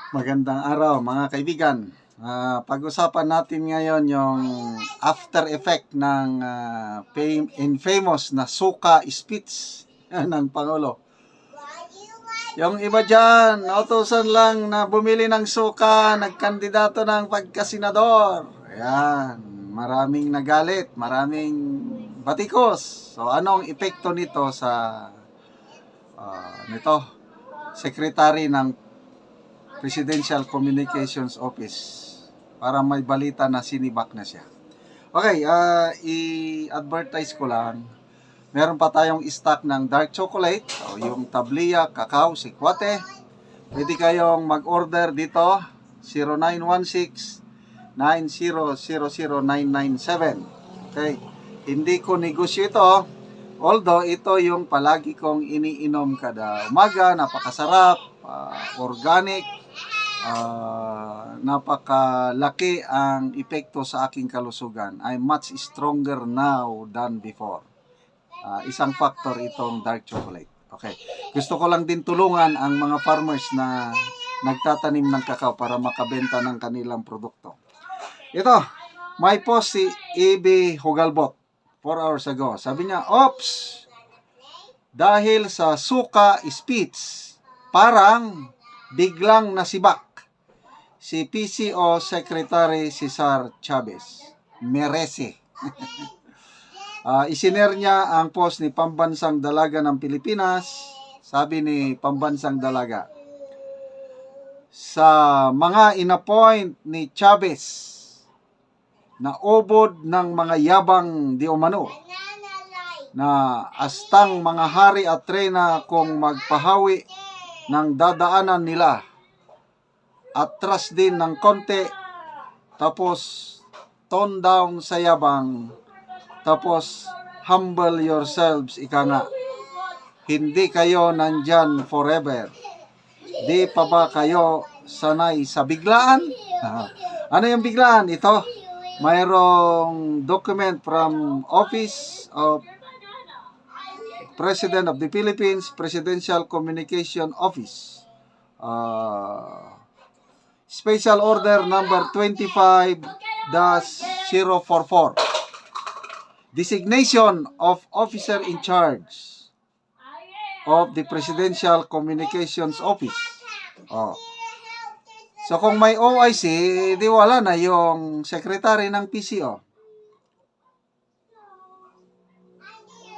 Magandang araw mga kaibigan. Pag-usapan natin ngayon yung after effect ng famous na suka speech ng Pangulo. Yung iba dyan, nautusan lang na bumili ng suka, nagkandidato ng pagkasenador. Ayan, maraming nagalit, maraming batikos. So anong epekto nito sa Secretary ng Presidential Communications Office para may balita na sinibak na siya. Okay, i-advertise ko lang. Meron pa tayong stock ng dark chocolate, o yung tablia, kakao, sikwate. Pwede kayong mag-order dito, 0916-9000997. Okay, hindi ko negosyo ito. Although ito yung palagi kong iniinom kada umaga, napakasarap, organic, napakalaki ang epekto sa aking kalusugan. I'm much stronger now than before. Isang factor itong dark chocolate. Okay. Gusto ko lang din tulungan ang mga farmers na nagtatanim ng kakao para makabenta ng kanilang produkto. Ito, may post si E.B. Hugalbot 4 hours ago. Sabi niya, "Ops! Dahil sa suka speech, parang biglang nasibak si PCO Secretary Cesar Chavez. Merese." Isinare niya ang post ni Pambansang Dalaga ng Pilipinas. Sabi ni Pambansang Dalaga, "Sa mga inappoint ni Chavez na ubod ng mga yabang di umano, na astang mga hari at reyna kung magpahawi ng dadaanan nila, atras din ng konti, tapos tone down sa yabang, tapos humble yourselves, ika nga. Hindi kayo nandyan forever. Di pa ba kayo sanay sa biglaan?" Ano yung biglaan? Ito, mayroong document from Office of President of the Philippines, Presidential Communication Office. Special Order number 25-044. Designation of Officer in Charge of the Presidential Communications Office. So kung may OIC, di wala na yung secretary ng PCO.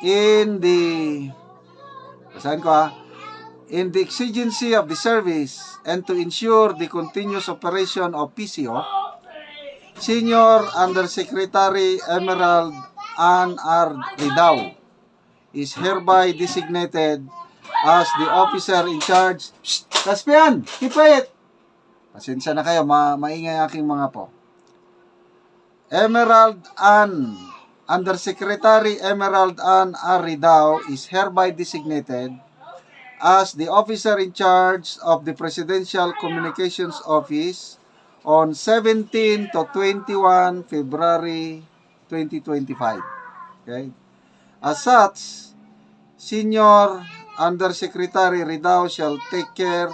In the exigency of the service and to ensure the continuous operation of PCO, Senior Undersecretary Emerald Ann R. Ridao is hereby designated as the officer in charge. Kaspian, keep quiet! Pasensya na kayo, maingay aking mga po. Undersecretary Emerald Ann R. Ridao is hereby designated as the officer in charge of the Presidential Communications Office on 17 to 21 February 2025. Okay? As such, Senior Undersecretary Ridao shall take care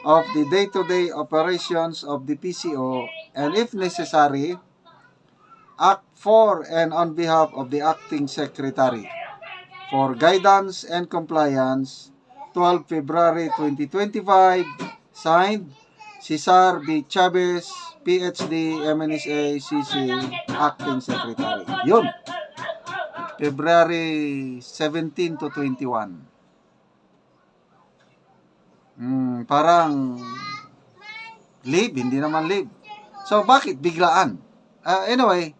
of the day-to-day operations of the PCO and if necessary, act for and on behalf of the Acting Secretary for guidance and compliance. 12 February 2025, signed, Cesar B. Chavez, PhD, MNSA, CC, Acting Secretary. Yun. February 17 to 21. Parang leave, hindi naman leave. So, bakit biglaan? Anyway,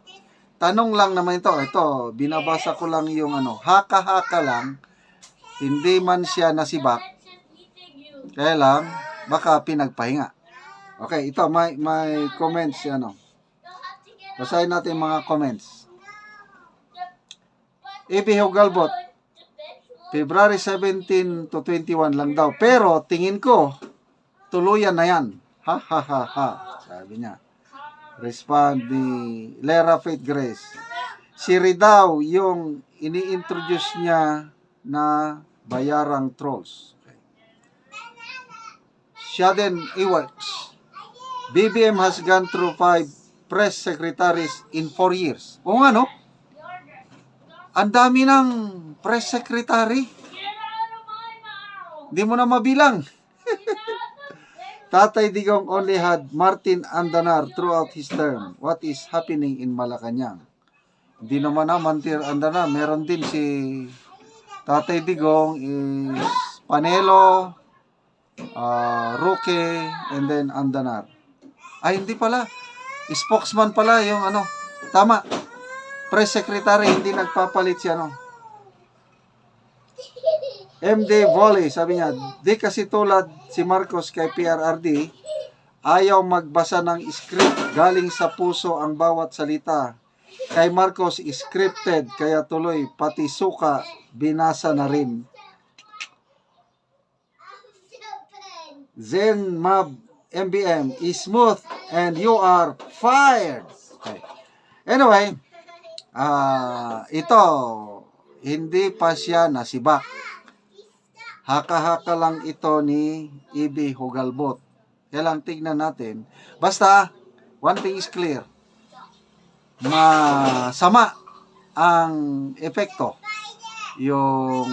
tanong lang naman ito. Ito, binabasa ko lang yung haka-haka lang. Hindi man siya nasibak. Kaya lang, baka pinagpahinga. Okay, ito, may comments, Basahin natin mga comments. E.B. Hugalbot, February 17 to 21 lang daw. Pero, tingin ko, tuluyan na yan. Ha, ha, ha, ha. Sabi niya. Respond ni Lera Faith Grace. Si Ridao, yung ini-introduce niya na bayarang trolls. Okay. Siya din i-works. BBM has gone through 5 press secretaries in 4 years. O nga, no? Ang dami ng press secretary. Hindi mo na mabilang. Tatay Digong only had Martin Andanar throughout his term. What is happening in Malacanang? Hindi naman Martin Andanar. Meron din si Tatay Digong is Panelo, Roque, and then Andanar. Ay, hindi pala. Spokesman pala yung ano. Tama. Press secretary, hindi nagpapalit siya, no? MD Volley, sabi niya, di kasi tulad si Marcos kay PRRD, ayaw magbasa ng script, galing sa puso ang bawat salita. Kay Marcos, scripted, kaya tuloy, pati suka, binasa na rin. Zen Mab MBM is smooth and you are fired. Okay. Anyway, ito, hindi pa siya nasibak. Haka-haka lang ito ni Ibi Hugalbot. Kaya lang tignan natin. Basta, one thing is clear. Masama ang epekto. Yung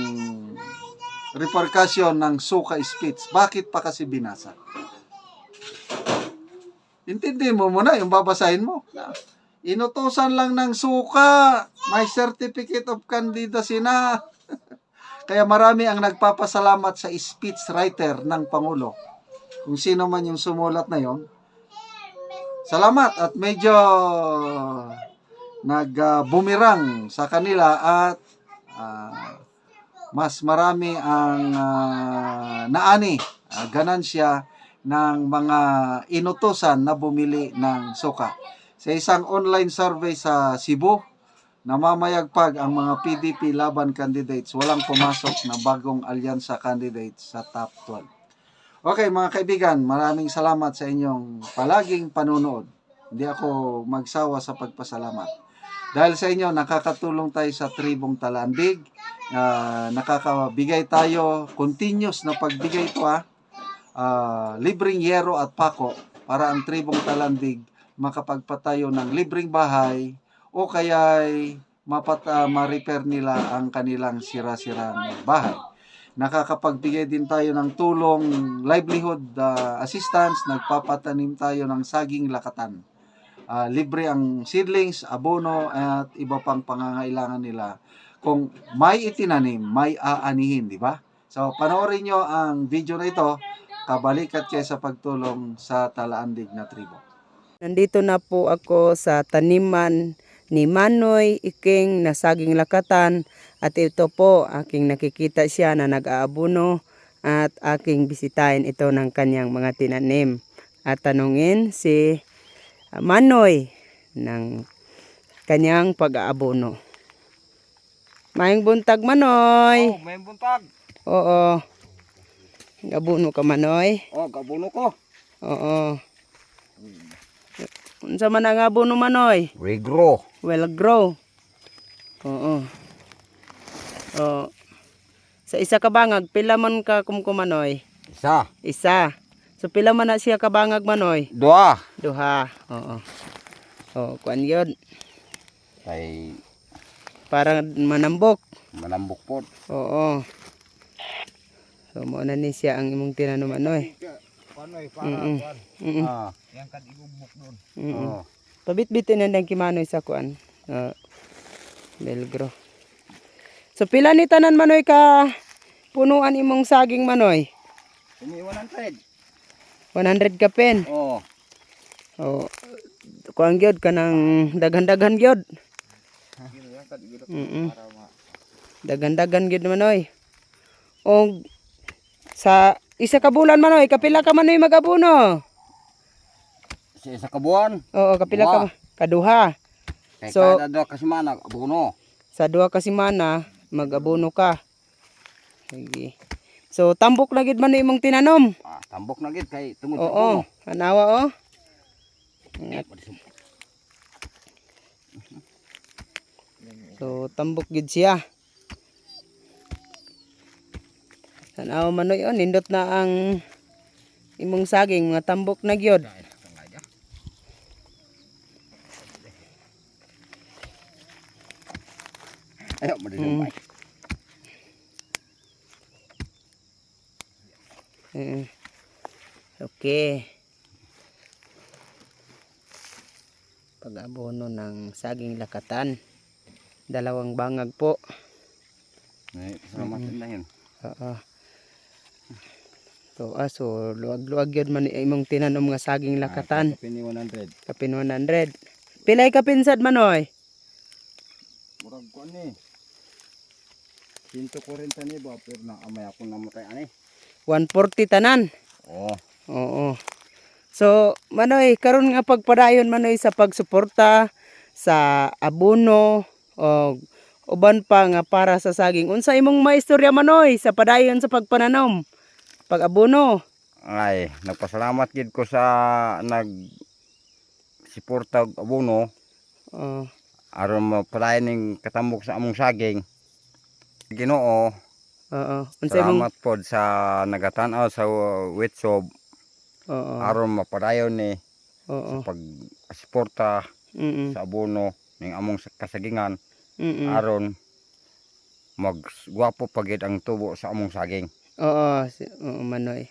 repercussion ng suka speech. Bakit pa kasi binasa? Intindihin mo muna yung babasahin mo. Inutusan lang ng suka. May certificate of candidacy na. Kaya marami ang nagpapasalamat sa speech writer ng Pangulo. Kung sino man yung sumulat na yon. Salamat at medyo nag-bumirang sa kanila at mas marami ang naani, ganansya ng mga inutusan na bumili ng suka. Sa isang online survey sa Cebu, namamayagpag ang mga PDP laban candidates. Walang pumasok na bagong alyansa candidates sa top 12. Okay mga kaibigan, maraming salamat sa inyong palaging panunood. Hindi ako magsawa sa pagpasalamat. Dahil sa inyo, nakakatulong tayo sa Tribong Talandig. Nakakabigay tayo, continuous na pagbigay ito libreng yero at pako para ang Tribong Talandig makapagpatayo ng libreng bahay o kaya'y ma-repair nila ang kanilang sira-sirang bahay. Nakakapagbigay din tayo ng tulong livelihood assistance, nagpapatanim tayo ng saging lakatan. Libre ang seedlings, abono at iba pang pangangailangan nila. Kung may itinanim, may aanihin, di ba? So, panoorin nyo ang video na ito, kabalikat kayo sa pagtulong sa Talaandig na tribo. Nandito na po ako sa taniman ni Manoy Iking na saging lakatan at ito po aking nakikita siya na nag-aabuno at aking bisitahin ito ng kanyang mga tinanim at tanungin si Manoy ng kanyang pag-aabuno. Maayong buntag Manoy. Oh, may buntag. Oo. Gabuno ka Manoy? Oh, gabuno ko. Oo. Unsa man ang abono Manoy? Regro. Well grow. Oo. Oh. Sa isa ka bangag, pila man ka kumkumanoy? Isa. Isa. So pila man na siya ka bangag Manoy? Dua. Duha. Oo. Oh, kuan yun. Kay Para manambok. manambok po. Oo. So mo na ni siya ang imong tinanom Manoy. Panoy Mm-mm. kuan. Mm-mm. Yang kad igubok doon. Mm-mm. Pabit-bitin na ng kimanoy sa kuan. Belgro. So pila ni tanan Manoy ka punuan imong saging Manoy? Ini 100. 100 ka pen. Oh. Oh. Kuan gyud kanang daghan-daghan gyud. Yang kad igubok Mm-mm. para ma. Daghan-daghan gyud Manoy. O sa isa ka bulan Manoy, kapila ka Manoy magabuno? Sa isa ka buwan. Oo, kapila ka kaduha. Kay So- kada duha ka semana abuno. Sa duha ka semana magabuno ka. Sige. So tambok na gid man imong tinanom. Tambok na gid kay tungod sa Oo, buno. anawa oh. So tambok gid siya. Tanaw Manoy oh, nindot na ang imong saging mga tambok na gyud. Okay. Pag-abono ng saging lakatan. 2 bangag po. Ay, salamat din. Oo. So luwag-luwag yun man imong tinanom nga saging lakatan. Kapin ni 100. Kapin 100. Pilay kapinsad manoy? Murag ko ani. 140 ni ba pero na amay ako namatay ani. 140 tanan. Oh. Oo. So, manoy, karon nga pagpadayon manoy sa pagsuporta sa abono o uban pa nga para sa saging. Unsa imong maistorya manoy sa padayon sa pagpananom? Pag-abono. Ay, nagpasalamat gid ko sa suporta og abono Oh, aron mapalayan ning katambok sa among saging. Ginoo, oo. Unsa imong salamat pod sa nagatan-aw sa wetsob oo. aron mapadayon ni Oo. pagsuporta Mm. sa abono ning among kasagingan Mm. aron magwapo pagid ang tubo sa among saging. Oo, oo manoy.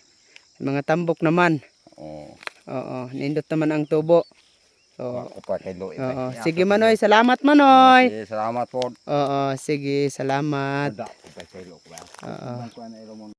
Mga tambok naman. Oh, Oo, nindot naman ang tubo. So, ako pa kay Loy. oo. Sige manoy, salamat manoy. Sige, salamat pod. Oo, sige, salamat. Ada ko kay Loy. Oo. Ko na